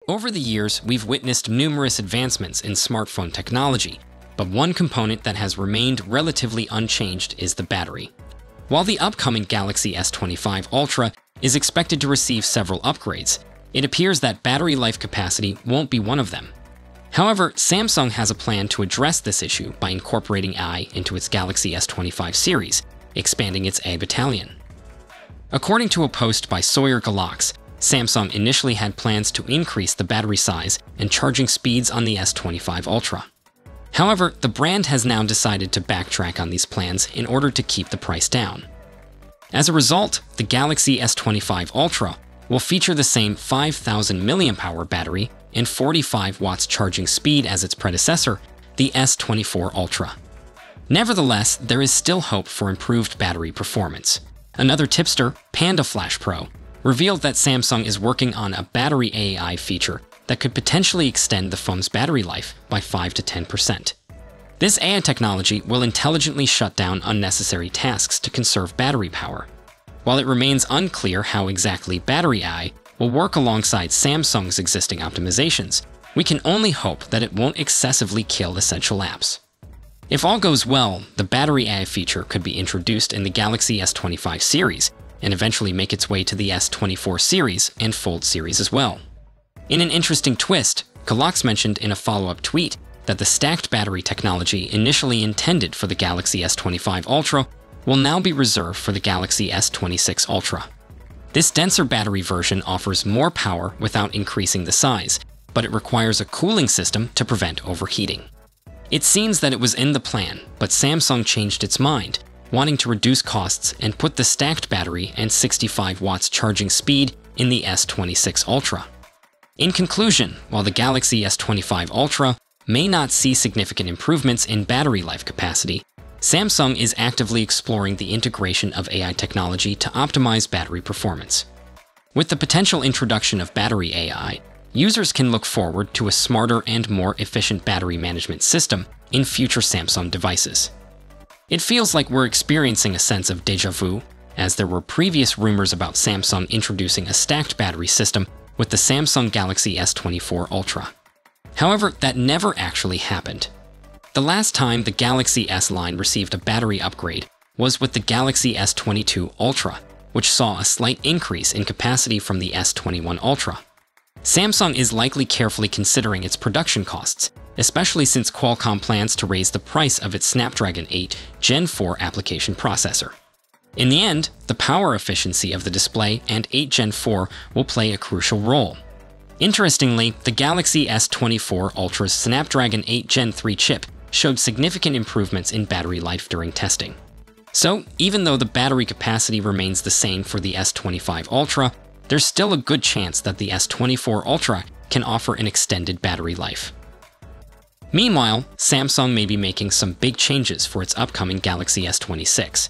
Over the years, we've witnessed numerous advancements in smartphone technology, but one component that has remained relatively unchanged is the battery. While the upcoming Galaxy S25 Ultra is expected to receive several upgrades, it appears that battery life capacity won't be one of them. However, Samsung has a plan to address this issue by incorporating AI into its Galaxy S25 series, expanding its AI battalion. According to a post by Sawyer Galax, Samsung initially had plans to increase the battery size and charging speeds on the S25 Ultra. However, the brand has now decided to backtrack on these plans in order to keep the price down. As a result, the Galaxy S25 Ultra will feature the same 5,000 mAh battery and 45 watts charging speed as its predecessor, the S24 Ultra. Nevertheless, there is still hope for improved battery performance. Another tipster, Panda Flash Pro, revealed that Samsung is working on a battery AI feature that could potentially extend the phone's battery life by 5 to 10%. This AI technology will intelligently shut down unnecessary tasks to conserve battery power. While it remains unclear how exactly battery AI will work alongside Samsung's existing optimizations, we can only hope that it won't excessively kill essential apps. If all goes well, the battery AI feature could be introduced in the Galaxy S25 series and eventually make its way to the S24 series and Fold series as well. In an interesting twist, Galax mentioned in a follow-up tweet that the stacked battery technology initially intended for the Galaxy S25 Ultra will now be reserved for the Galaxy S26 Ultra. This denser battery version offers more power without increasing the size, but it requires a cooling system to prevent overheating. It seems that it was in the plan, but Samsung changed its mind, wanting to reduce costs and put the stacked battery and 65 watts charging speed in the S26 Ultra. In conclusion, while the Galaxy S25 Ultra may not see significant improvements in battery life capacity, Samsung is actively exploring the integration of AI technology to optimize battery performance. With the potential introduction of battery AI, users can look forward to a smarter and more efficient battery management system in future Samsung devices. It feels like we're experiencing a sense of déjà vu, as there were previous rumors about Samsung introducing a stacked battery system with the Samsung Galaxy S24 Ultra. However, that never actually happened. The last time the Galaxy S line received a battery upgrade was with the Galaxy S22 Ultra, which saw a slight increase in capacity from the S21 Ultra. Samsung is likely carefully considering its production costs, especially since Qualcomm plans to raise the price of its Snapdragon 8 Gen 4 application processor. In the end, the power efficiency of the display and 8 Gen 4 will play a crucial role. Interestingly, the Galaxy S24 Ultra's Snapdragon 8 Gen 3 chip showed significant improvements in battery life during testing. So, even though the battery capacity remains the same for the S25 Ultra, there's still a good chance that the S24 Ultra can offer an extended battery life. Meanwhile, Samsung may be making some big changes for its upcoming Galaxy S26.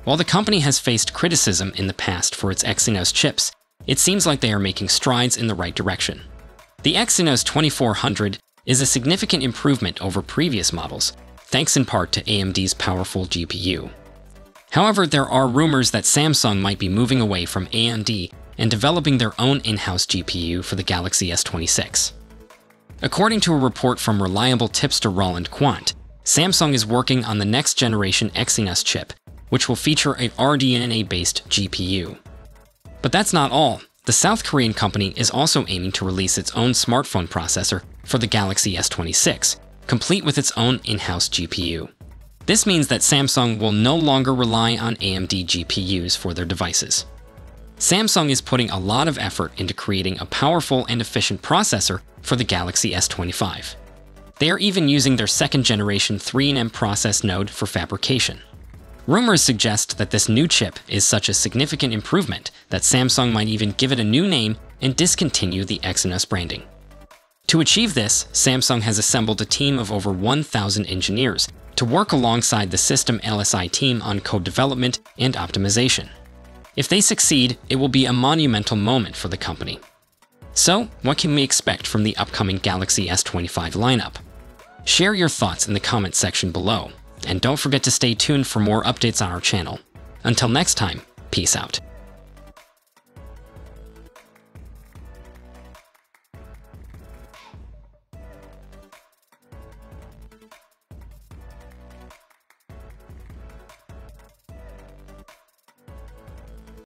While the company has faced criticism in the past for its Exynos chips, it seems like they are making strides in the right direction. The Exynos 2400 is a significant improvement over previous models, thanks in part to AMD's powerful GPU. However, there are rumors that Samsung might be moving away from AMD and developing their own in-house GPU for the Galaxy S26. According to a report from reliable tipster Roland Quant, Samsung is working on the next-generation Exynos chip, which will feature a RDNA-based GPU. But that's not all. The South Korean company is also aiming to release its own smartphone processor for the Galaxy S26, complete with its own in-house GPU. This means that Samsung will no longer rely on AMD GPUs for their devices. Samsung is putting a lot of effort into creating a powerful and efficient processor for the Galaxy S25. They are even using their second-generation 3nm process node for fabrication. Rumors suggest that this new chip is such a significant improvement that Samsung might even give it a new name and discontinue the Exynos branding. To achieve this, Samsung has assembled a team of over 1,000 engineers to work alongside the System LSI team on code development and optimization. If they succeed, it will be a monumental moment for the company. So, what can we expect from the upcoming Galaxy S25 lineup? Share your thoughts in the comments section below, and don't forget to stay tuned for more updates on our channel. Until next time, peace out.